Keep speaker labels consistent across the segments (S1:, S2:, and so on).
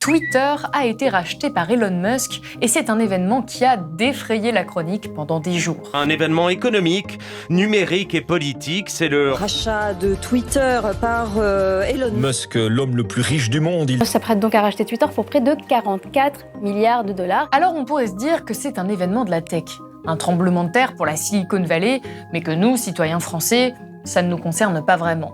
S1: Twitter a été racheté par Elon Musk et c'est un événement qui a défrayé la chronique pendant des jours.
S2: Un événement économique, numérique et politique, c'est le
S3: rachat de Twitter par Elon
S4: Musk, l'homme le plus riche du monde.
S5: Il s'apprête donc à racheter Twitter pour près de 44 milliards de dollars.
S1: Alors on pourrait se dire que c'est un événement de la tech, un tremblement de terre pour la Silicon Valley, mais que nous, citoyens français, ça ne nous concerne pas vraiment.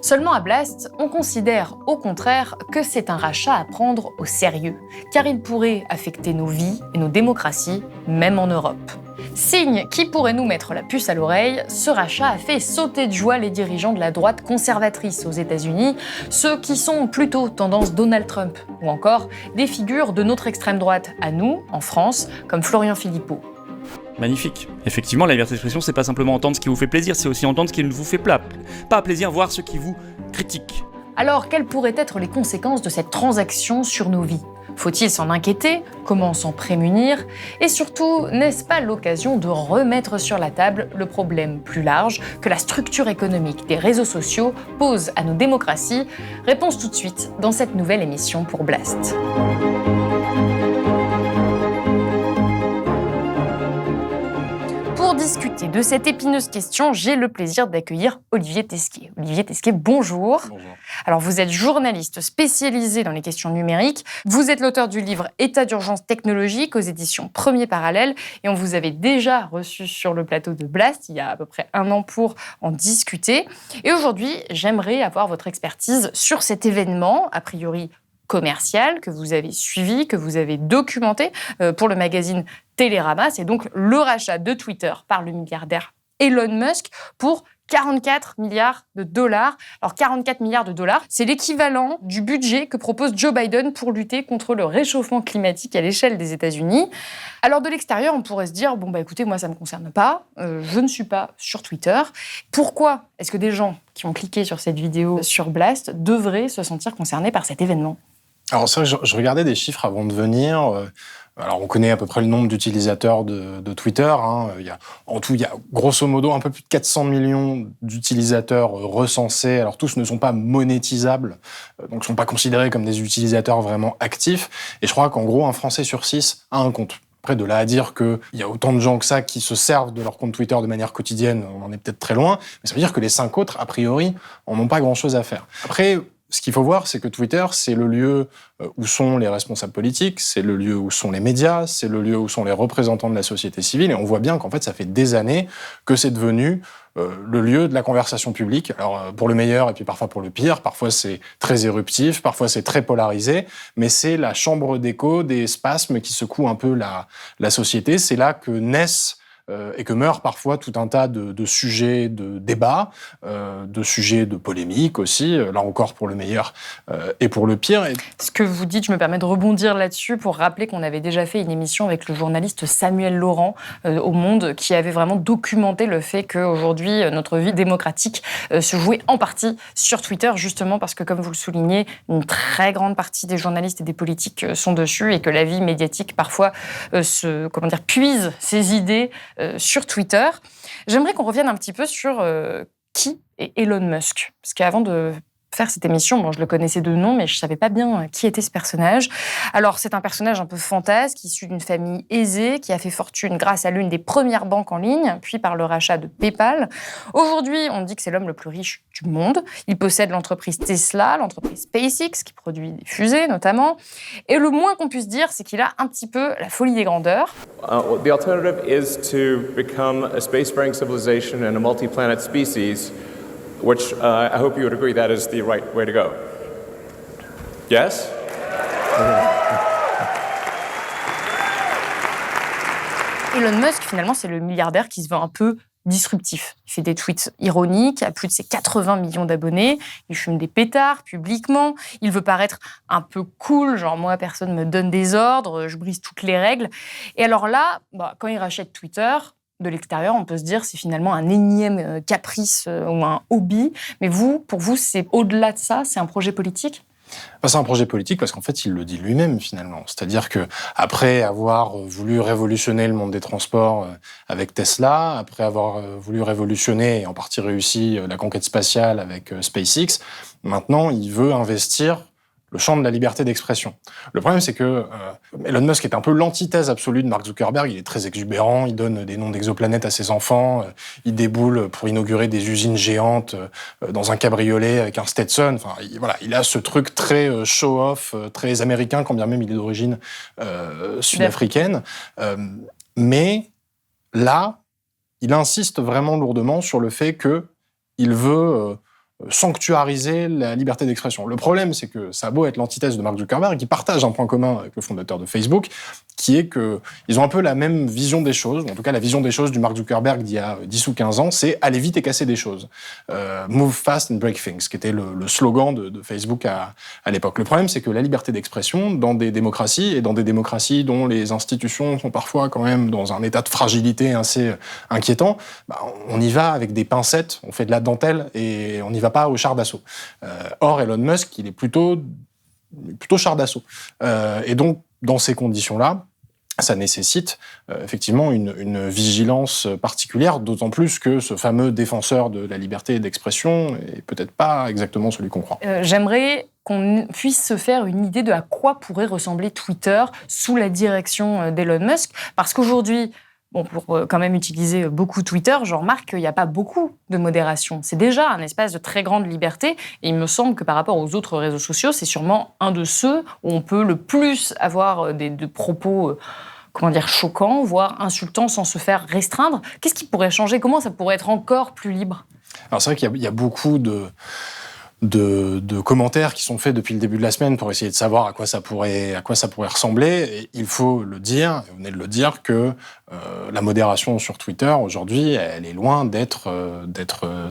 S1: Seulement à Blast, on considère au contraire que c'est un rachat à prendre au sérieux, car il pourrait affecter nos vies et nos démocraties, même en Europe. Signe qui pourrait nous mettre la puce à l'oreille, ce rachat a fait sauter de joie les dirigeants de la droite conservatrice aux États-Unis, ceux qui sont plutôt tendance Donald Trump, ou encore des figures de notre extrême droite à nous, en France, comme Florian Philippot.
S6: Magnifique. Effectivement, la liberté d'expression, c'est pas simplement entendre ce qui vous fait plaisir, c'est aussi entendre ce qui ne vous fait pas plaisir, voir ce qui vous critique.
S1: Alors, quelles pourraient être les conséquences de cette transaction sur nos vies ? Faut-il s'en inquiéter ? Comment s'en prémunir ? Et surtout, n'est-ce pas l'occasion de remettre sur la table le problème plus large que la structure économique des réseaux sociaux pose à nos démocraties ? Réponse tout de suite dans cette nouvelle émission pour Blast. Pour discuter de cette épineuse question, j'ai le plaisir d'accueillir Olivier Tesquet. Olivier Tesquet, bonjour.
S7: Bonjour.
S1: Alors, vous êtes journaliste spécialisé dans les questions numériques. Vous êtes l'auteur du livre État d'urgence technologique aux éditions Premier Parallèle. Et on vous avait déjà reçu sur le plateau de Blast il y a à peu près 1 an pour en discuter. Et aujourd'hui, j'aimerais avoir votre expertise sur cet événement, a priori commercial, que vous avez suivi, que vous avez documenté pour le magazine Télérama. C'est donc le rachat de Twitter par le milliardaire Elon Musk pour 44 milliards de dollars. Alors 44 milliards de dollars, c'est l'équivalent du budget que propose Joe Biden pour lutter contre le réchauffement climatique à l'échelle des États-Unis. Alors de l'extérieur, on pourrait se dire, écoutez, moi ça ne me concerne pas, je ne suis pas sur Twitter. Pourquoi est-ce que des gens qui ont cliqué sur cette vidéo sur Blast devraient se sentir concernés par cet événement ?
S7: Alors ça, je regardais des chiffres avant de venir. Alors on connaît à peu près le nombre d'utilisateurs de Twitter. En tout, il y a grosso modo un peu plus de 400 millions d'utilisateurs recensés. Alors tous ne sont pas monétisables, donc ne sont pas considérés comme des utilisateurs vraiment actifs. Et je crois qu'en gros, un Français sur 6 a un compte. Après, de là à dire qu'il y a autant de gens que ça qui se servent de leur compte Twitter de manière quotidienne, on en est peut-être très loin. Mais ça veut dire que les 5 autres, a priori, en n'ont pas grand-chose à faire. Après, ce qu'il faut voir, c'est que Twitter, c'est le lieu où sont les responsables politiques, c'est le lieu où sont les médias, c'est le lieu où sont les représentants de la société civile. Et on voit bien qu'en fait, ça fait des années que c'est devenu le lieu de la conversation publique. Alors, pour le meilleur et puis parfois pour le pire. Parfois, c'est très éruptif, parfois, c'est très polarisé. Mais c'est la chambre d'écho des spasmes qui secouent un peu la société. C'est là que naissent et que meurent parfois tout un tas de sujets de débat, de sujets de polémique aussi, là encore pour le meilleur et pour le pire.
S1: Ce que vous dites, je me permets de rebondir là-dessus pour rappeler qu'on avait déjà fait une émission avec le journaliste Samuel Laurent au Monde qui avait vraiment documenté le fait qu'aujourd'hui, notre vie démocratique se jouait en partie sur Twitter, justement parce que, comme vous le soulignez, une très grande partie des journalistes et des politiques sont dessus et que la vie médiatique, parfois, puise ses idées sur Twitter. J'aimerais qu'on revienne un petit peu sur qui est Elon Musk. Parce qu'avant de faire cette émission, je le connaissais de nom, mais je ne savais pas bien qui était ce personnage. Alors, c'est un personnage un peu fantasque, issu d'une famille aisée, qui a fait fortune grâce à l'une des premières banques en ligne, puis par le rachat de PayPal. Aujourd'hui, on dit que c'est l'homme le plus riche du monde. Il possède l'entreprise Tesla, l'entreprise SpaceX, qui produit des fusées notamment. Et le moins qu'on puisse dire, c'est qu'il a un petit peu la folie des grandeurs.
S8: The alternative is to become a spacefaring civilization and a multi-planet species, which I hope you would agree that is the right way to go. Yes?
S1: Elon Musk, finalement, c'est le milliardaire qui se veut un peu disruptif. Il fait des tweets ironiques, a plus de ses 80 millions d'abonnés, il fume des pétards publiquement, il veut paraître un peu cool, genre moi, personne me donne des ordres, je brise toutes les règles. Et alors là, quand il rachète Twitter, de l'extérieur, on peut se dire c'est finalement un énième caprice ou un hobby. Mais pour vous, c'est au-delà de ça, c'est un projet politique ?
S7: C'est un projet politique parce qu'en fait, il le dit lui-même finalement. C'est-à-dire que après avoir voulu révolutionner le monde des transports avec Tesla, après avoir voulu révolutionner et en partie réussi la conquête spatiale avec SpaceX, maintenant il veut investir le champ de la liberté d'expression. Le problème, c'est que Elon Musk est un peu l'antithèse absolue de Mark Zuckerberg. Il est très exubérant, il donne des noms d'exoplanètes à ses enfants, il déboule pour inaugurer des usines géantes dans un cabriolet avec un Stetson. Enfin, il a ce truc très show-off, très américain, quand bien même il est d'origine sud-africaine. Mais là, il insiste vraiment lourdement sur le fait qu'il veut sanctuariser la liberté d'expression. Le problème, c'est que ça a beau être l'antithèse de Mark Zuckerberg, qui partage un point commun avec le fondateur de Facebook, qui est qu'ils ont un peu la même vision des choses, ou en tout cas la vision des choses du Mark Zuckerberg d'il y a 10 ou 15 ans, c'est « aller vite et casser des choses ». Move fast and break things, qui était le slogan de Facebook à l'époque. Le problème, c'est que la liberté d'expression, dans des démocraties, et dans des démocraties dont les institutions sont parfois quand même dans un état de fragilité assez inquiétant, on y va avec des pincettes, on fait de la dentelle, et on n'y va pas au char d'assaut. Or, Elon Musk, il est plutôt char d'assaut. Et donc, dans ces conditions-là, ça nécessite effectivement une vigilance particulière, d'autant plus que ce fameux défenseur de la liberté d'expression est peut-être pas exactement celui qu'on croit.
S1: J'aimerais qu'on puisse se faire une idée de à quoi pourrait ressembler Twitter sous la direction d'Elon Musk, parce qu'aujourd'hui, pour quand même utiliser beaucoup Twitter, je remarque qu'il n'y a pas beaucoup de modération. C'est déjà un espace de très grande liberté et il me semble que par rapport aux autres réseaux sociaux, c'est sûrement un de ceux où on peut le plus avoir des propos choquants, voire insultants sans se faire restreindre. Qu'est-ce qui pourrait changer ? Comment ça pourrait être encore plus libre ?
S7: Alors c'est vrai qu'il y a beaucoup de commentaires qui sont faits depuis le début de la semaine pour essayer de savoir à quoi ça pourrait ressembler. Et il faut le dire, et vous venez de le dire, que la modération sur Twitter aujourd'hui, elle est loin d'être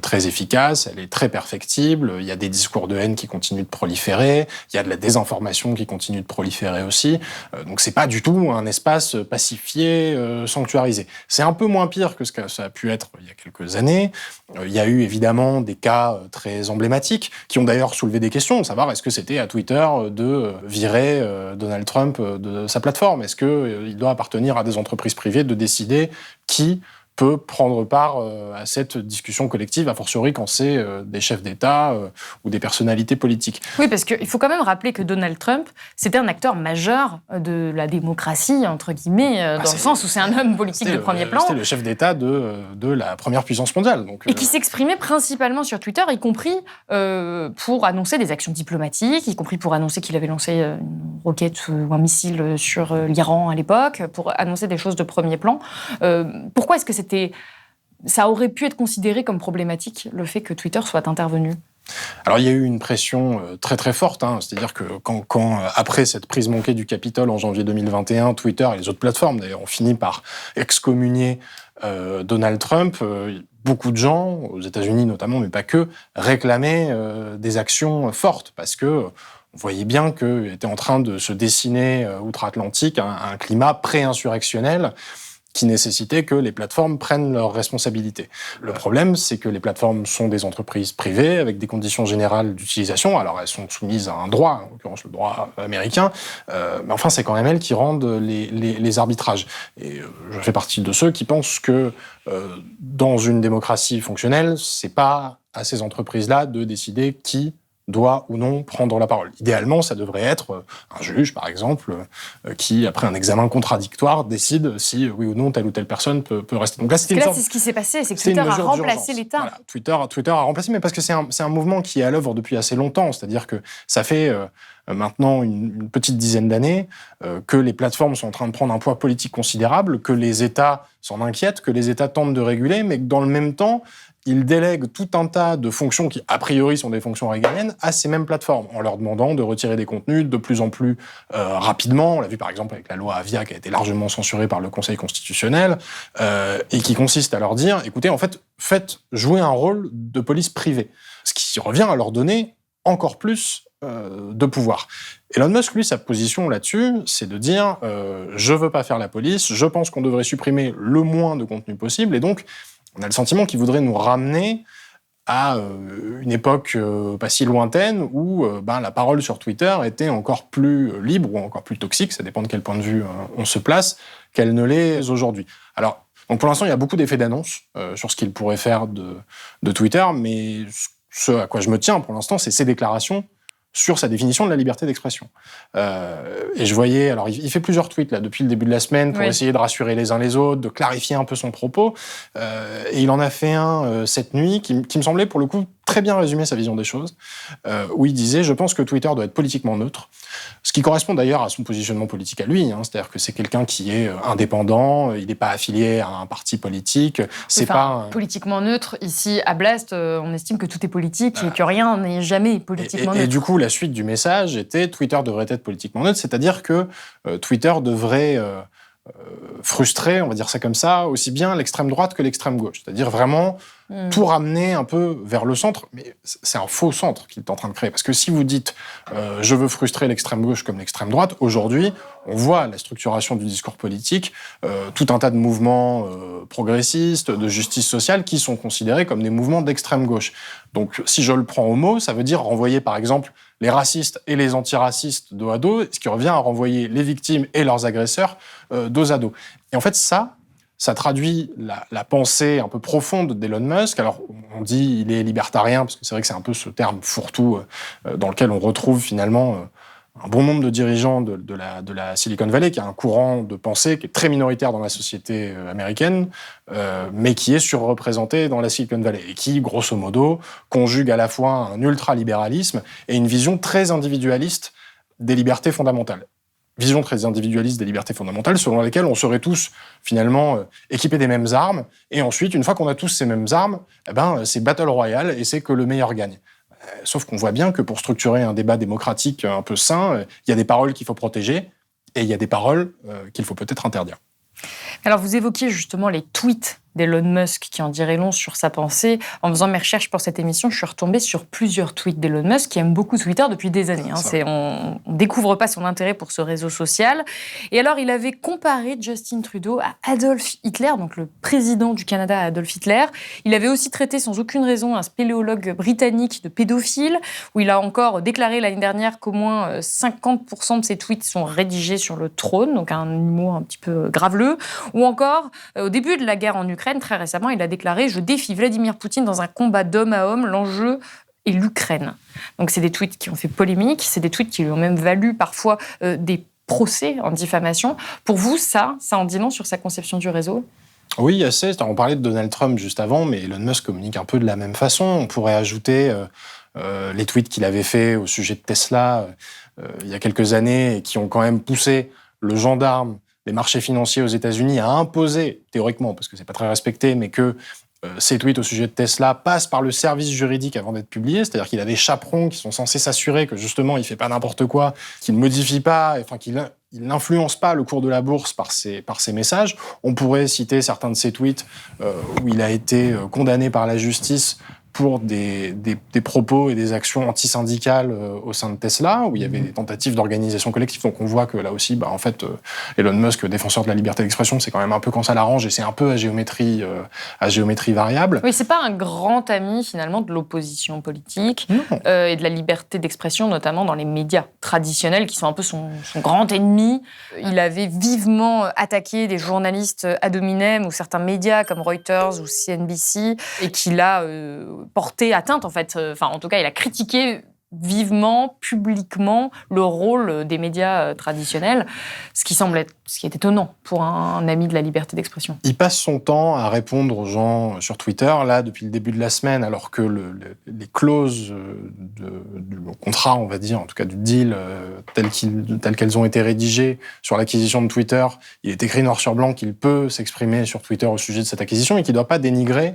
S7: très efficace. Elle est très perfectible. Il y a des discours de haine qui continuent de proliférer. Il y a de la désinformation qui continue de proliférer aussi. Donc c'est pas du tout un espace pacifié, sanctuarisé. C'est un peu moins pire que ce que ça a pu être il y a quelques années. Il y a eu évidemment des cas très emblématiques qui ont d'ailleurs soulevé des questions, savoir est-ce que c'était à Twitter de virer Donald Trump de sa plateforme ? Est-ce qu'il doit appartenir à des entreprises privées de décider qui peut prendre part à cette discussion collective, a fortiori quand c'est des chefs d'État ou des personnalités politiques.
S1: Oui, parce qu'il faut quand même rappeler que Donald Trump, c'était un acteur majeur de la démocratie, entre guillemets, dans le sens où c'est un homme politique de premier plan.
S7: C'était le chef d'État de la première puissance mondiale. Donc,
S1: et qui s'exprimait principalement sur Twitter, y compris pour annoncer des actions diplomatiques, y compris pour annoncer qu'il avait lancé une roquette ou un missile sur l'Iran à l'époque, pour annoncer des choses de premier plan. Pourquoi est-ce que ça aurait pu être considéré comme problématique, le fait que Twitter soit intervenu ?
S7: Alors, il y a eu une pression très très forte, c'est-à-dire que quand après cette prise manquée du Capitole en janvier 2021, Twitter et les autres plateformes d'ailleurs ont fini par excommunier Donald Trump, beaucoup de gens, aux États-Unis notamment, mais pas que, réclamaient des actions fortes, parce que on voyait bien qu'il était en train de se dessiner outre-Atlantique un climat pré-insurrectionnel qui nécessitait que les plateformes prennent leurs responsabilités. Le problème, c'est que les plateformes sont des entreprises privées avec des conditions générales d'utilisation. Alors, elles sont soumises à un droit, en l'occurrence le droit américain, mais enfin, c'est quand même elles qui rendent les arbitrages. Et je fais partie de ceux qui pensent que dans une démocratie fonctionnelle, c'est pas à ces entreprises-là de décider qui doit ou non prendre la parole. Idéalement, ça devrait être un juge, par exemple, qui, après un examen contradictoire, décide si, oui ou non, telle ou telle personne peut rester. Donc là, c'est ce
S1: qui s'est passé, c'est que Twitter a remplacé l'État.
S7: Voilà, Twitter a remplacé, mais parce que c'est un mouvement qui est à l'œuvre depuis assez longtemps, c'est-à-dire que ça fait maintenant une petite dizaine d'années que les plateformes sont en train de prendre un poids politique considérable, que les États s'en inquiètent, que les États tentent de réguler, mais que dans le même temps, ils délèguent tout un tas de fonctions qui, a priori, sont des fonctions régaliennes à ces mêmes plateformes, en leur demandant de retirer des contenus de plus en plus rapidement. On l'a vu, par exemple, avec la loi Avia, qui a été largement censurée par le Conseil constitutionnel, et qui consiste à leur dire, écoutez, en fait, faites jouer un rôle de police privée. Ce qui revient à leur donner encore plus de pouvoir. Elon Musk, lui, sa position là-dessus, c'est de dire je veux pas faire la police, je pense qu'on devrait supprimer le moins de contenu possible, et donc on a le sentiment qu'il voudrait nous ramener à une époque pas si lointaine où la parole sur Twitter était encore plus libre ou encore plus toxique, ça dépend de quel point de vue on se place, qu'elle ne l'est aujourd'hui. Alors, donc pour l'instant, il y a beaucoup d'effets d'annonce sur ce qu'il pourrait faire de Twitter, mais ce à quoi je me tiens pour l'instant, c'est ses déclarations sur sa définition de la liberté d'expression. Et je voyais, alors il fait plusieurs tweets là depuis le début de la semaine pour essayer de rassurer les uns les autres, de clarifier un peu son propos. Et il en a fait un cette nuit qui me semblait pour le coup très bien résumer sa vision des choses, où il disait « Je pense que Twitter doit être politiquement neutre », ce qui correspond d'ailleurs à son positionnement politique à lui, hein, c'est-à-dire que c'est quelqu'un qui est indépendant, il n'est pas affilié à un parti politique, c'est
S1: politiquement neutre. Ici, à Blast, on estime que tout est politique et que rien n'est jamais politiquement neutre.
S7: Et du coup, la suite du message était « Twitter devrait être politiquement neutre », c'est-à-dire que Twitter devrait frustrer, on va dire ça comme ça, aussi bien l'extrême droite que l'extrême gauche, c'est-à-dire vraiment tout ramener un peu vers le centre, mais c'est un faux centre qu'il est en train de créer. Parce que si vous dites « je veux frustrer l'extrême gauche comme l'extrême droite », aujourd'hui, on voit la structuration du discours politique, tout un tas de mouvements progressistes, de justice sociale, qui sont considérés comme des mouvements d'extrême gauche. Donc, si je le prends au mot, ça veut dire renvoyer, par exemple, les racistes et les antiracistes dos à dos, ce qui revient à renvoyer les victimes et leurs agresseurs dos à dos. Et en fait, ça traduit la pensée un peu profonde d'Elon Musk. Alors, on dit il est libertarien, parce que c'est vrai que c'est un peu ce terme fourre-tout dans lequel on retrouve finalement un bon nombre de dirigeants de la Silicon Valley, qui a un courant de pensée qui est très minoritaire dans la société américaine, mais qui est surreprésenté dans la Silicon Valley, et qui, grosso modo, conjugue à la fois un ultralibéralisme et une vision très individualiste des libertés fondamentales. Vision très individualiste des libertés fondamentales, selon laquelle on serait tous, finalement, équipés des mêmes armes, et ensuite, une fois qu'on a tous ces mêmes armes, c'est Battle Royale, et c'est que le meilleur gagne. Sauf qu'on voit bien que pour structurer un débat démocratique un peu sain, il y a des paroles qu'il faut protéger, et il y a des paroles qu'il faut peut-être interdire.
S1: Alors, vous évoquiez justement les tweets d'Elon Musk qui en dirait long sur sa pensée. En faisant mes recherches pour cette émission, je suis retombée sur plusieurs tweets d'Elon Musk qui aime beaucoup Twitter depuis des années. On ne découvre pas son intérêt pour ce réseau social. Et alors, il avait comparé Justin Trudeau à Adolf Hitler, donc le président du Canada, Adolf Hitler. Il avait aussi traité sans aucune raison un spéléologue britannique de pédophile, où il a encore déclaré l'année dernière qu'au moins 50% de ses tweets sont rédigés sur le trône, donc un humour un petit peu graveleux. Ou encore, au début de la guerre en Ukraine, très récemment, il a déclaré « Je défie Vladimir Poutine dans un combat d'homme à homme. L'enjeu est l'Ukraine ». Donc, c'est des tweets qui ont fait polémique. C'est des tweets qui lui ont même valu parfois des procès en diffamation. Pour vous, ça en dit long sur sa conception du réseau ?
S7: Oui, assez. On parlait de Donald Trump juste avant, mais Elon Musk communique un peu de la même façon. On pourrait ajouter les tweets qu'il avait faits au sujet de Tesla il y a quelques années et qui ont quand même poussé le gendarme des marchés financiers aux États-Unis à imposer, théoriquement, parce que c'est pas très respecté, mais que ces tweets au sujet de Tesla passent par le service juridique avant d'être publiés, c'est-à-dire qu'il a des chaperons qui sont censés s'assurer que justement il fait pas n'importe quoi, qu'il ne modifie pas, enfin qu'il n'influence pas le cours de la bourse par ses messages. On pourrait citer certains de ses tweets où il a été condamné par la justice pour des propos et des actions antisyndicales au sein de Tesla, où il y avait des tentatives d'organisation collective. Donc on voit que là aussi, en fait, Elon Musk, défenseur de la liberté d'expression, c'est quand même un peu quand ça l'arrange, et c'est un peu à géométrie variable.
S1: Oui, c'est pas un grand ami finalement de l'opposition politique et de la liberté d'expression, notamment dans les médias traditionnels, qui sont un peu son grand ennemi. Il avait vivement attaqué des journalistes ad hominem ou certains médias comme Reuters ou CNBC, et qu'il a porté atteinte, en fait. En tout cas, il a critiqué vivement, publiquement, le rôle des médias traditionnels, ce qui est étonnant pour un ami de la liberté d'expression.
S7: Il passe son temps à répondre aux gens sur Twitter, là, depuis le début de la semaine, alors que les clauses du contrat, on va dire, en tout cas du deal, telles qu'elles ont été rédigées sur l'acquisition de Twitter, il est écrit noir sur blanc qu'il peut s'exprimer sur Twitter au sujet de cette acquisition et qu'il ne doit pas dénigrer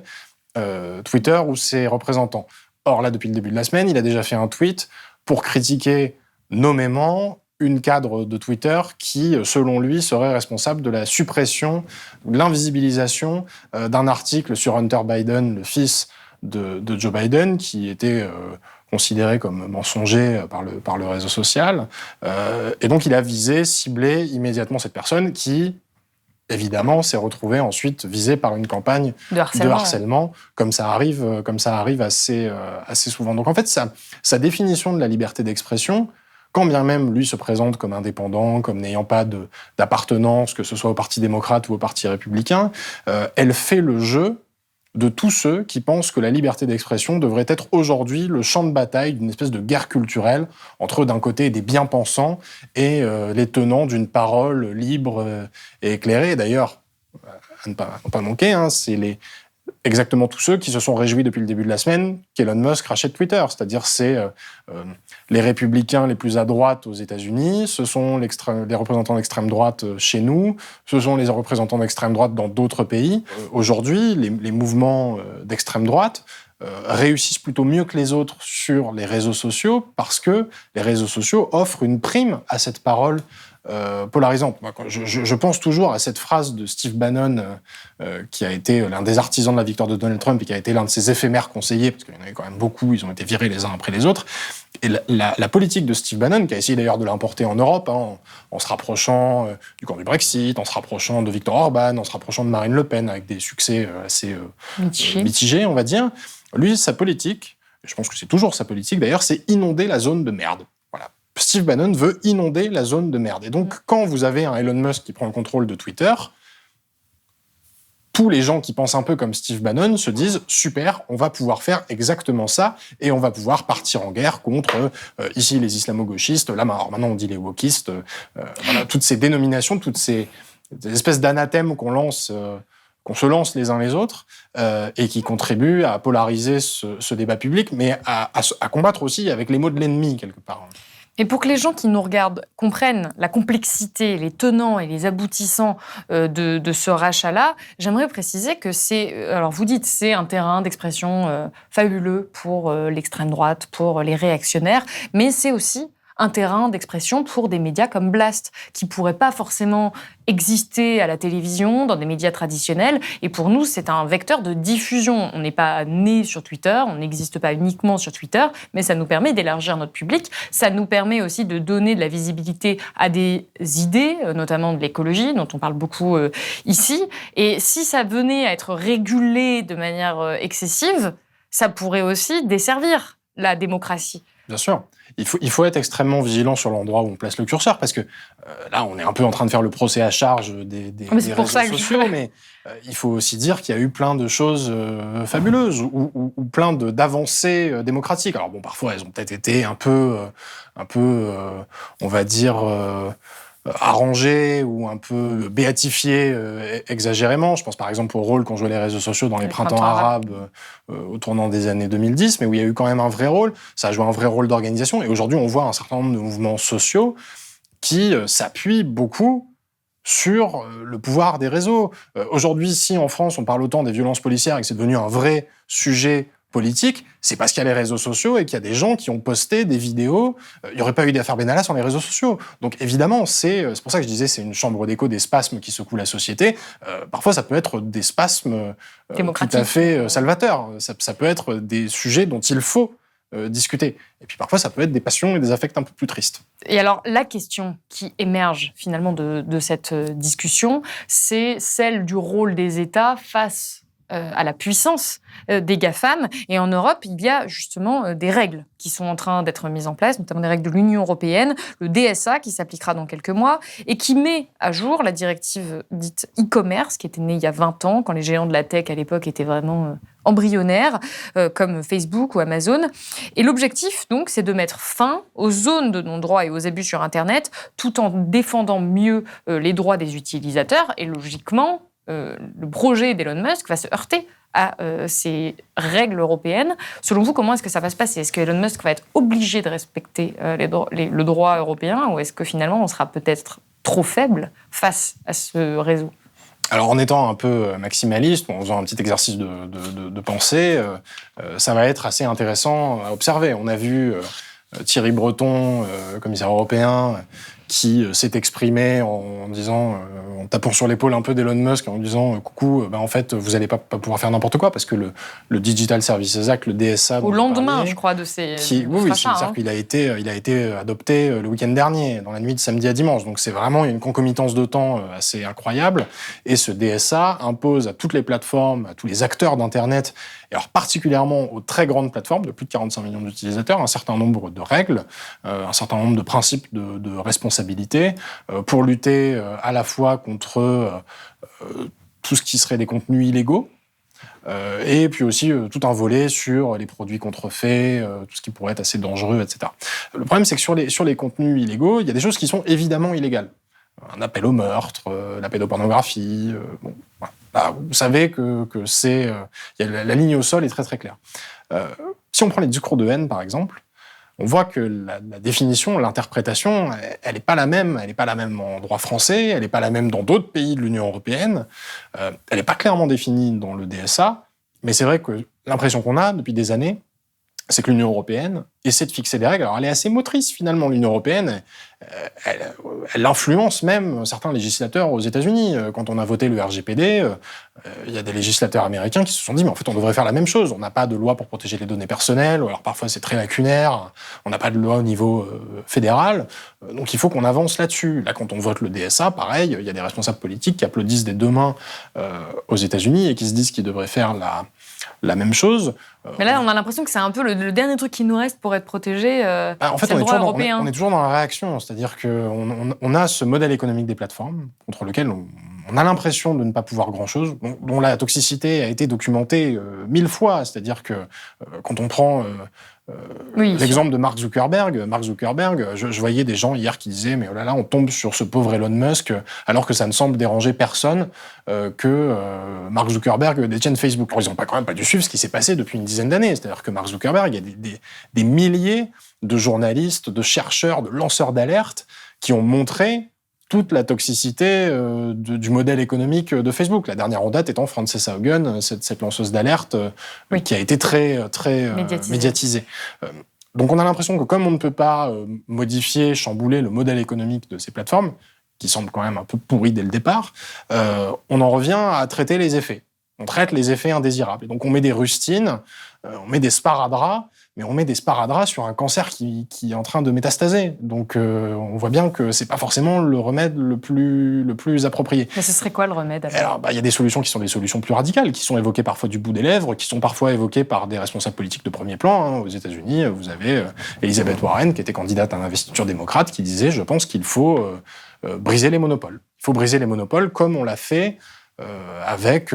S7: Twitter ou ses représentants. Or, là, depuis le début de la semaine, il a déjà fait un tweet pour critiquer nommément une cadre de Twitter qui, selon lui, serait responsable de la suppression, de l'invisibilisation d'un article sur Hunter Biden, le fils de Joe Biden, qui était considéré comme mensonger par le réseau social. Et donc, il a ciblé immédiatement cette personne qui, évidemment, s'est retrouvée ensuite visée par une campagne de harcèlement, comme ça arrive assez souvent. Donc en fait, sa définition de la liberté d'expression, quand bien même lui se présente comme indépendant, comme n'ayant pas d'appartenance, que ce soit au Parti démocrate ou au Parti républicain, elle fait le jeu de tous ceux qui pensent que la liberté d'expression devrait être aujourd'hui le champ de bataille d'une espèce de guerre culturelle entre, d'un côté, des bien-pensants et les tenants d'une parole libre et éclairée. Et d'ailleurs, à ne pas manquer, c'est exactement tous ceux qui se sont réjouis depuis le début de la semaine qu'Elon Musk rachète Twitter. C'est-à-dire, c'est les républicains les plus à droite aux États-Unis, ce sont les représentants d'extrême droite chez nous, ce sont les représentants d'extrême droite dans d'autres pays. Aujourd'hui, les mouvements d'extrême droite réussissent plutôt mieux que les autres sur les réseaux sociaux parce que les réseaux sociaux offrent une prime à cette parole polarisante. Je pense toujours à cette phrase de Steve Bannon, qui a été l'un des artisans de la victoire de Donald Trump et qui a été l'un de ses éphémères conseillers, parce qu'il y en avait quand même beaucoup, ils ont été virés les uns après les autres. Et la politique de Steve Bannon, qui a essayé d'ailleurs de l'importer en Europe, en se rapprochant du camp du Brexit, en se rapprochant de Viktor Orban, en se rapprochant de Marine Le Pen, avec des succès assez mitigés, on va dire. Lui, sa politique, je pense que c'est toujours sa politique d'ailleurs, c'est inonder la zone de merde. Voilà. Steve Bannon veut inonder la zone de merde. Et donc, quand vous avez un Elon Musk qui prend le contrôle de Twitter, tous les gens qui pensent un peu comme Steve Bannon se disent « Super, on va pouvoir faire exactement ça et on va pouvoir partir en guerre contre, ici, les islamo-gauchistes, là, maintenant on dit les wokistes, voilà, toutes ces dénominations, toutes ces espèces d'anathèmes qu'on se lance les uns les autres et qui contribuent à polariser ce débat public, mais à combattre aussi avec les mots de l'ennemi, quelque part. »
S1: Et pour que les gens qui nous regardent comprennent la complexité, les tenants et les aboutissants de ce rachat-là, j'aimerais préciser que alors vous dites, c'est un terrain d'expression fabuleux pour l'extrême droite, pour les réactionnaires, mais c'est aussi un terrain d'expression pour des médias comme Blast, qui ne pourraient pas forcément exister à la télévision, dans des médias traditionnels. Et pour nous, c'est un vecteur de diffusion. On n'est pas né sur Twitter, on n'existe pas uniquement sur Twitter, mais ça nous permet d'élargir notre public. Ça nous permet aussi de donner de la visibilité à des idées, notamment de l'écologie, dont on parle beaucoup ici. Et si ça venait à être régulé de manière excessive, ça pourrait aussi desservir la démocratie.
S7: Bien sûr. Il faut être extrêmement vigilant sur l'endroit où on place le curseur, parce que là, on est un peu en train de faire le procès à charge des réseaux sociaux, mais il faut aussi dire qu'il y a eu plein de choses fabuleuses ou plein d'avancées démocratiques. Alors bon, parfois, elles ont peut-être été un peu, on va dire, arrangées ou un peu béatifiées exagérément. Je pense par exemple au rôle qu'ont joué les réseaux sociaux dans les printemps arabes au tournant des années 2010, mais où il y a eu quand même un vrai rôle. Ça a joué un vrai rôle d'organisation. Et aujourd'hui, on voit un certain nombre de mouvements sociaux qui s'appuient beaucoup sur le pouvoir des réseaux. Aujourd'hui, si en France, on parle autant des violences policières et que c'est devenu un vrai sujet politique, c'est parce qu'il y a les réseaux sociaux et qu'il y a des gens qui ont posté des vidéos. Il n'y aurait pas eu d'affaire Benalla sans les réseaux sociaux. Donc évidemment, c'est pour ça que je disais c'est une chambre d'écho des spasmes qui secouent la société. Parfois, ça peut être des spasmes tout à fait salvateurs. Ça peut être des sujets dont il faut discuter. Et puis parfois, ça peut être des passions et des affects un peu plus tristes.
S1: Et alors, la question qui émerge finalement de cette discussion, c'est celle du rôle des États face à la puissance des GAFAM. Et en Europe, il y a justement des règles qui sont en train d'être mises en place, notamment des règles de l'Union européenne, le DSA qui s'appliquera dans quelques mois et qui met à jour la directive dite e-commerce qui était née il y a 20 ans, quand les géants de la tech à l'époque étaient vraiment embryonnaires, comme Facebook ou Amazon. Et l'objectif, donc, c'est de mettre fin aux zones de non-droit et aux abus sur Internet, tout en défendant mieux les droits des utilisateurs. Et logiquement, le projet d'Elon Musk va se heurter à ces règles européennes. Selon vous, comment est-ce que ça va se passer ? Est-ce que Elon Musk va être obligé de respecter le droit européen ou est-ce que finalement on sera peut-être trop faible face à ce réseau ?
S7: Alors en étant un peu maximaliste, en faisant un petit exercice de pensée, ça va être assez intéressant à observer. On a vu Thierry Breton, commissaire européen, qui s'est exprimé en disant, en tapant sur l'épaule un peu d'Elon Musk, en disant coucou, en fait, vous n'allez pas pouvoir faire n'importe quoi parce que le Digital Services Act, le DSA,
S1: au lendemain, je crois, de ces
S7: oui, c'est-à-dire qu'il a été adopté le week-end dernier, dans la nuit de samedi à dimanche. Donc c'est vraiment une concomitance de temps assez incroyable. Et ce DSA impose à toutes les plateformes, à tous les acteurs d'Internet, et alors particulièrement aux très grandes plateformes de plus de 45 millions d'utilisateurs, un certain nombre de règles, un certain nombre de principes de responsabilité pour lutter à la fois contre tout ce qui serait des contenus illégaux, Et puis aussi tout un volet sur les produits contrefaits, tout ce qui pourrait être assez dangereux, etc. Le problème, c'est que sur les contenus illégaux, il y a des choses qui sont évidemment illégales. Un appel au meurtre, la pédopornographie. Bon, voilà. Là, vous savez que la ligne au sol est très très claire. Si on prend les discours de haine, par exemple, on voit que la définition, l'interprétation, elle n'est pas la même. Elle n'est pas la même en droit français, elle n'est pas la même dans d'autres pays de l'Union européenne. Elle n'est pas clairement définie dans le DSA, mais c'est vrai que l'impression qu'on a depuis des années, c'est que l'Union européenne essaie de fixer des règles. Alors, elle est assez motrice, finalement, l'Union européenne. Elle influence même certains législateurs aux États-Unis. Quand on a voté le RGPD, il y a des législateurs américains qui se sont dit, mais en fait, on devrait faire la même chose. On n'a pas de loi pour protéger les données personnelles, ou alors parfois c'est très lacunaire. On n'a pas de loi au niveau fédéral. Donc, il faut qu'on avance là-dessus. Là, quand on vote le DSA, pareil, il y a des responsables politiques qui applaudissent des deux mains aux États-Unis et qui se disent qu'ils devraient faire la même chose.
S1: Mais là, on a l'impression que c'est un peu le dernier truc qui nous reste pour être protégé.
S7: En fait,
S1: c'est le droit européen.
S7: on est toujours dans la réaction. C'est-à-dire qu'on a ce modèle économique des plateformes contre lequel on a l'impression de ne pas pouvoir grand-chose, dont la toxicité a été documentée 1000 fois. C'est-à-dire que quand on prend l'exemple de Mark Zuckerberg, je voyais des gens hier qui disaient « mais oh là là, on tombe sur ce pauvre Elon Musk », alors que ça ne semble déranger personne que Mark Zuckerberg détienne Facebook. Alors, ils n'ont quand même pas dû suivre ce qui s'est passé depuis une dizaine d'années. C'est-à-dire que Mark Zuckerberg, il y a des milliers de journalistes, de chercheurs, de lanceurs d'alerte qui ont montré toute la toxicité du modèle économique de Facebook. La dernière en date étant Frances Haugen, cette lanceuse d'alerte qui a été très, très médiatisée. Donc on a l'impression que comme on ne peut pas modifier, chambouler le modèle économique de ces plateformes, qui semble quand même un peu pourri dès le départ, on en revient à traiter les effets. On traite les effets indésirables. Et donc on met des rustines, on met des sparadraps, mais on met des sparadraps sur un cancer qui est en train de métastaser. Donc on voit bien que c'est pas forcément le remède le plus approprié.
S1: Mais ce serait quoi le remède
S7: alors y a des solutions qui sont des solutions plus radicales, qui sont évoquées parfois du bout des lèvres, qui sont parfois évoquées par des responsables politiques de premier plan. Aux États-Unis, vous avez Elizabeth Warren, qui était candidate à l'investiture démocrate, qui disait « je pense qu'il faut briser les monopoles ». Il faut briser les monopoles comme on l'a fait avec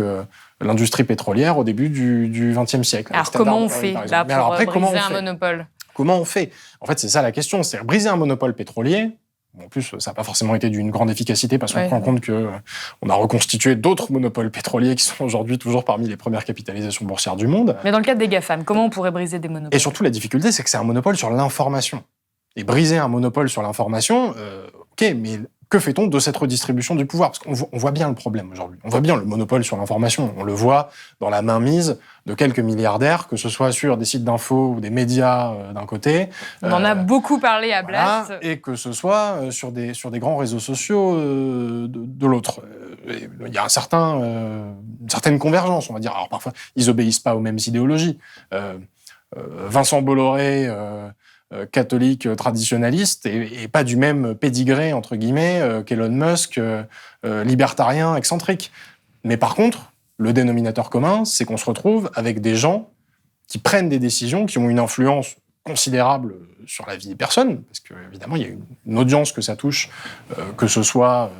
S7: l'industrie pétrolière au début du XXe siècle.
S1: Alors comment on fait là pour briser un monopole ?
S7: Comment on fait ? En fait, c'est ça la question, c'est briser un monopole pétrolier. En plus, ça n'a pas forcément été d'une grande efficacité parce qu'on se rend compte qu'on a reconstitué d'autres monopoles pétroliers qui sont aujourd'hui toujours parmi les premières capitalisations boursières du monde.
S1: Mais dans le cadre des GAFAM, comment on pourrait briser des monopoles ?
S7: Et surtout, la difficulté, c'est que c'est un monopole sur l'information. Et briser un monopole sur l'information, ok, mais que fait-on de cette redistribution du pouvoir ? Parce qu'on voit bien le problème aujourd'hui. On voit bien le monopole sur l'information. On le voit dans la mainmise de quelques milliardaires, que ce soit sur des sites d'infos ou des médias d'un côté.
S1: On en a beaucoup parlé à Blast.
S7: Voilà, et que ce soit sur des grands réseaux sociaux de l'autre. Il y a une certaine convergence, on va dire. Alors parfois, ils obéissent pas aux mêmes idéologies. Vincent Bolloré... catholique traditionnaliste et pas du même pédigré, entre guillemets, qu'Elon Musk, libertarien, excentrique. Mais par contre, le dénominateur commun, c'est qu'on se retrouve avec des gens qui prennent des décisions, qui ont une influence considérable sur la vie des personnes, parce qu'évidemment, il y a une audience que ça touche, que ce soit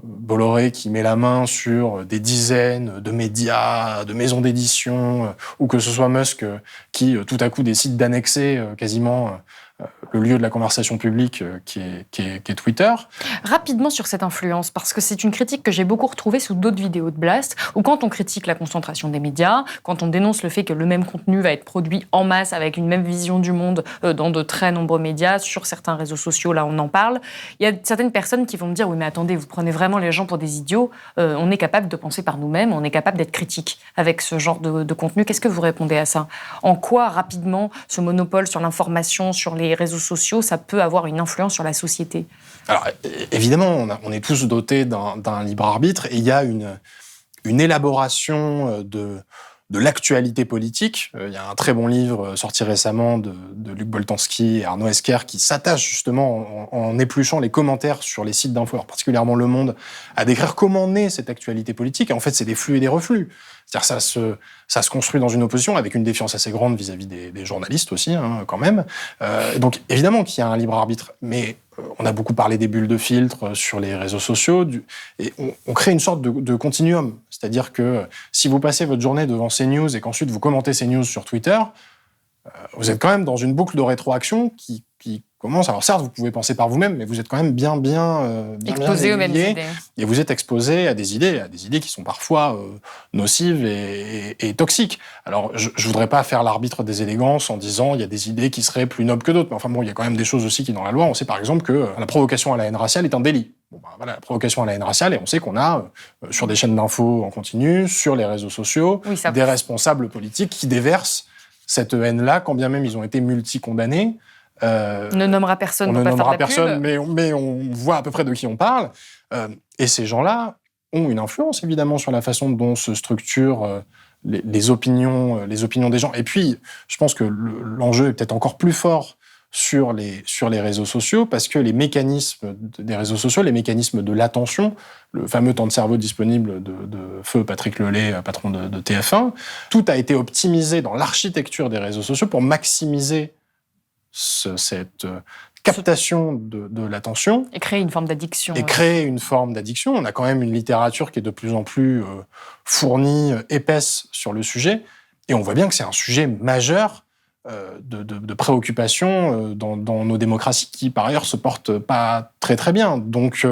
S7: Bolloré qui met la main sur des dizaines de médias, de maisons d'édition, ou que ce soit Musk qui, tout à coup, décide d'annexer quasiment le lieu de la conversation publique qui est Twitter.
S1: Rapidement sur cette influence, parce que c'est une critique que j'ai beaucoup retrouvée sous d'autres vidéos de Blast, où quand on critique la concentration des médias, quand on dénonce le fait que le même contenu va être produit en masse avec une même vision du monde dans de très nombreux médias, sur certains réseaux sociaux, là on en parle, il y a certaines personnes qui vont me dire « Oui mais attendez, vous prenez vraiment les gens pour des idiots, on est capable de penser par nous-mêmes, on est capable d'être critique avec ce genre de contenu. » Qu'est-ce que vous répondez à ça ? En quoi, rapidement, ce monopole sur l'information, sur les réseaux sociaux, ça peut avoir une influence sur la société ?
S7: Alors, évidemment, on est tous dotés d'un libre arbitre et il y a une élaboration de l'actualité politique. Il y a un très bon livre sorti récemment de Luc Boltanski et Arnaud Esquer qui s'attache justement en épluchant les commentaires sur les sites d'infos, particulièrement Le Monde, à décrire comment naît cette actualité politique. Et en fait, c'est des flux et des reflux. C'est-à-dire ça se construit dans une opposition avec une défiance assez grande vis-à-vis des journalistes aussi, hein, quand même. Donc évidemment qu'il y a un libre arbitre, mais on a beaucoup parlé des bulles de filtre sur les réseaux sociaux, et on crée une sorte de continuum. C'est-à-dire que si vous passez votre journée devant CNews et qu'ensuite vous commentez CNews sur Twitter, vous êtes quand même dans une boucle de rétroaction qui commence. Alors certes, vous pouvez penser par vous-même, mais vous êtes quand même bien
S1: exposé aux mêmes idées.
S7: Et vous êtes exposé à des idées qui sont parfois nocives et toxiques. Alors je voudrais pas faire l'arbitre des élégances en disant il y a des idées qui seraient plus nobles que d'autres, mais enfin bon, il y a quand même des choses aussi qui dans la loi. On sait par exemple que la provocation à la haine raciale est un délit. Bon, voilà, la provocation à la haine raciale, et on sait qu'on a sur des chaînes d'infos en continu, sur les réseaux sociaux, des responsables politiques qui déversent cette haine-là, quand bien même ils ont été multi-condamnés.
S1: On ne nommera personne.
S7: On ne nommera personne, mais on voit à peu près de qui on parle. Et ces gens-là ont une influence, évidemment, sur la façon dont se structurent les opinions des gens. Et puis, je pense que l'enjeu est peut-être encore plus fort sur les réseaux sociaux, parce que les mécanismes des réseaux sociaux, les mécanismes de l'attention, le fameux temps de cerveau disponible de feu Patrick Lelay, patron de TF1, tout a été optimisé dans l'architecture des réseaux sociaux pour maximiser cette captation de l'attention.
S1: Et créer une forme d'addiction.
S7: On a quand même une littérature qui est de plus en plus fournie, épaisse sur le sujet, et on voit bien que c'est un sujet majeur de préoccupation dans nos démocraties qui, par ailleurs, se portent pas très très bien. Donc,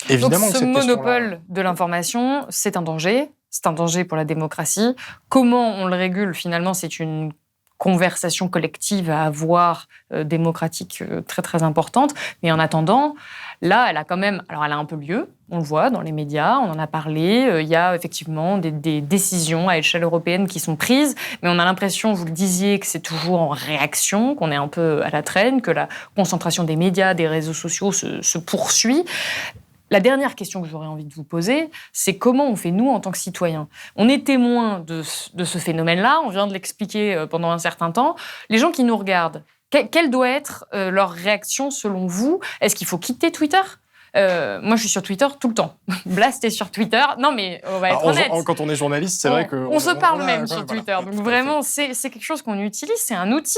S7: évidemment
S1: donc,
S7: que
S1: ce monopole de l'information, c'est un danger. C'est un danger pour la démocratie. Comment on le régule, finalement, c'est une conversation collective à avoir démocratique très très importante. Mais en attendant, là, elle a quand même... Alors, elle a un peu lieu, on le voit dans les médias, on en a parlé. Il y a effectivement des décisions à échelle européenne qui sont prises, mais on a l'impression, vous le disiez, que c'est toujours en réaction, qu'on est un peu à la traîne, que la concentration des médias, des réseaux sociaux se poursuit. La dernière question que j'aurais envie de vous poser, c'est comment on fait, nous, en tant que citoyens ? On est témoins de ce phénomène-là, on vient de l'expliquer pendant un certain temps. Les gens qui nous regardent, quelle doit être leur réaction selon vous ? Est-ce qu'il faut quitter Twitter ? Moi, je suis sur Twitter tout le temps. Blast est sur Twitter. Non, mais on va être honnête.
S7: Quand on est journaliste, c'est vrai que...
S1: On se parle même sur Twitter. Donc vraiment, c'est quelque chose qu'on utilise, c'est un outil.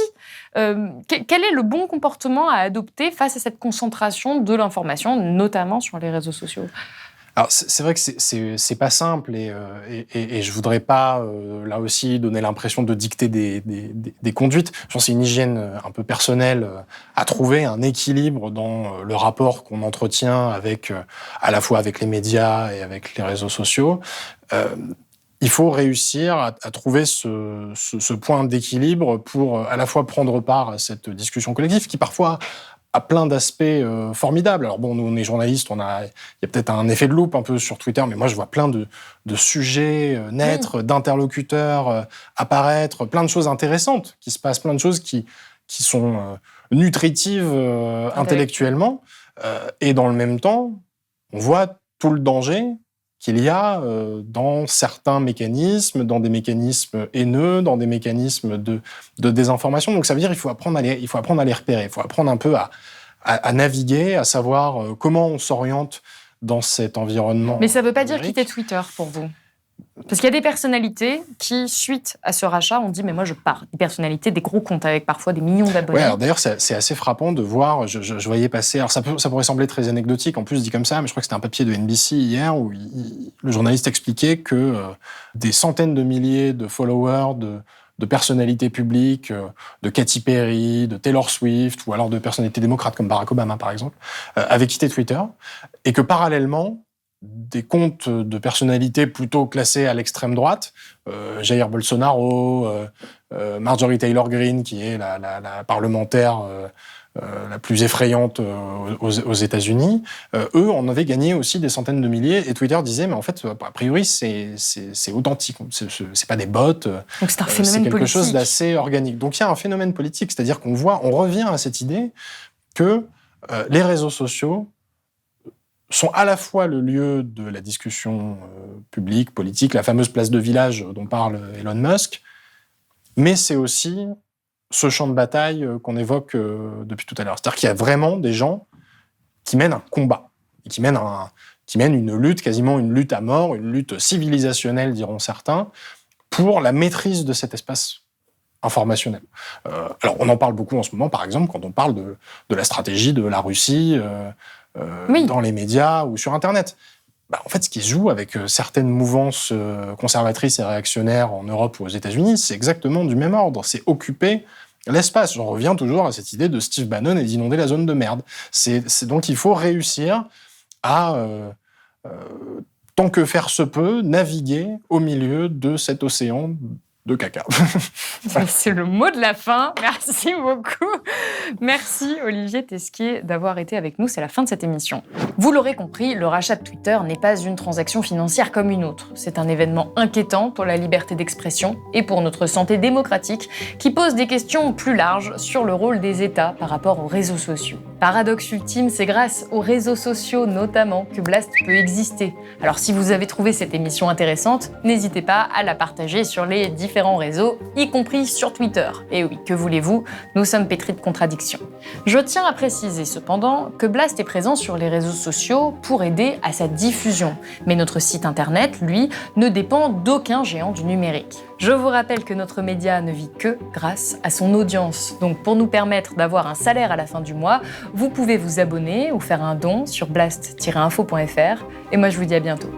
S1: Quel est le bon comportement à adopter face à cette concentration de l'information, notamment sur les réseaux sociaux ?
S7: Alors, c'est vrai que c'est pas simple, et je voudrais pas, là aussi, donner l'impression de dicter des conduites. Je pense que c'est une hygiène un peu personnelle à trouver, un équilibre dans le rapport qu'on entretient avec, à la fois avec les médias et avec les réseaux sociaux. Il faut réussir à trouver ce point d'équilibre pour à la fois prendre part à cette discussion collective qui, parfois, a plein d'aspects formidables. Alors bon, nous, on est journalistes, il y a peut-être un effet de loupe un peu sur Twitter, mais moi, je vois plein de sujets naître, d'interlocuteurs apparaître, plein de choses intéressantes qui se passent, plein de choses qui sont nutritives intellectuellement. Et dans le même temps, on voit tout le danger qu'il y a dans certains mécanismes, dans des mécanismes haineux, dans des mécanismes de désinformation. Donc ça veut dire qu'il faut apprendre à les repérer, il faut apprendre un peu à naviguer, à savoir comment on s'oriente dans cet environnement.
S1: Mais ça ne veut pas dire
S7: numérique.
S1: quitter Twitter pour vous ? Parce qu'il y a des personnalités qui, suite à ce rachat, ont dit « mais moi je pars ». Des personnalités, des gros comptes avec parfois des millions d'abonnés.
S7: Ouais, alors d'ailleurs, c'est assez frappant de voir, je voyais passer, alors ça pourrait sembler très anecdotique, en plus dit comme ça, mais je crois que c'était un papier de NBC hier où le journaliste expliquait que des centaines de milliers de followers, de personnalités publiques, de Katy Perry, de Taylor Swift, ou alors de personnalités démocrates comme Barack Obama par exemple, avaient quitté Twitter, et que parallèlement, des comptes de personnalités plutôt classées à l'extrême droite, Jair Bolsonaro, Marjorie Taylor Greene, qui est la parlementaire la plus effrayante aux États-Unis, eux en avaient gagné aussi des centaines de milliers, et Twitter disait, mais en fait, a priori, c'est authentique, c'est pas des bots, donc
S1: c'est un phénomène
S7: c'est quelque
S1: politique.
S7: chose d'assez organique. Donc il y a un phénomène politique, c'est-à-dire on revient à cette idée que les réseaux sociaux sont à la fois le lieu de la discussion publique, politique, la fameuse place de village dont parle Elon Musk, mais c'est aussi ce champ de bataille qu'on évoque depuis tout à l'heure. C'est-à-dire qu'il y a vraiment des gens qui mènent un combat. et qui mène une lutte, quasiment une lutte à mort, une lutte civilisationnelle, diront certains, pour la maîtrise de cet espace informationnel. Alors, on en parle beaucoup en ce moment, par exemple, quand on parle de la stratégie de la Russie dans les médias ou sur Internet. En fait, ce qui se joue avec certaines mouvances conservatrices et réactionnaires en Europe ou aux États-Unis, c'est exactement du même ordre. C'est occuper l'espace. J'en reviens toujours à cette idée de Steve Bannon et d'inonder la zone de merde. Donc, il faut réussir à, tant que faire se peut, naviguer au milieu de cet océan de caca.
S1: C'est le mot de la fin. Merci beaucoup. Merci Olivier Tesquier d'avoir été avec nous. C'est la fin de cette émission. Vous l'aurez compris, le rachat de Twitter n'est pas une transaction financière comme une autre. C'est un événement inquiétant pour la liberté d'expression et pour notre santé démocratique qui pose des questions plus larges sur le rôle des États par rapport aux réseaux sociaux. Paradoxe ultime, c'est grâce aux réseaux sociaux notamment que Blast peut exister. Alors si vous avez trouvé cette émission intéressante, n'hésitez pas à la partager sur les différents réseaux, y compris sur Twitter. Et oui, que voulez-vous, nous sommes pétris de contradictions. Je tiens à préciser cependant que Blast est présent sur les réseaux sociaux pour aider à sa diffusion. Mais notre site internet, lui, ne dépend d'aucun géant du numérique. Je vous rappelle que notre média ne vit que grâce à son audience. Donc pour nous permettre d'avoir un salaire à la fin du mois, vous pouvez vous abonner ou faire un don sur blast-info.fr. Et moi je vous dis à bientôt.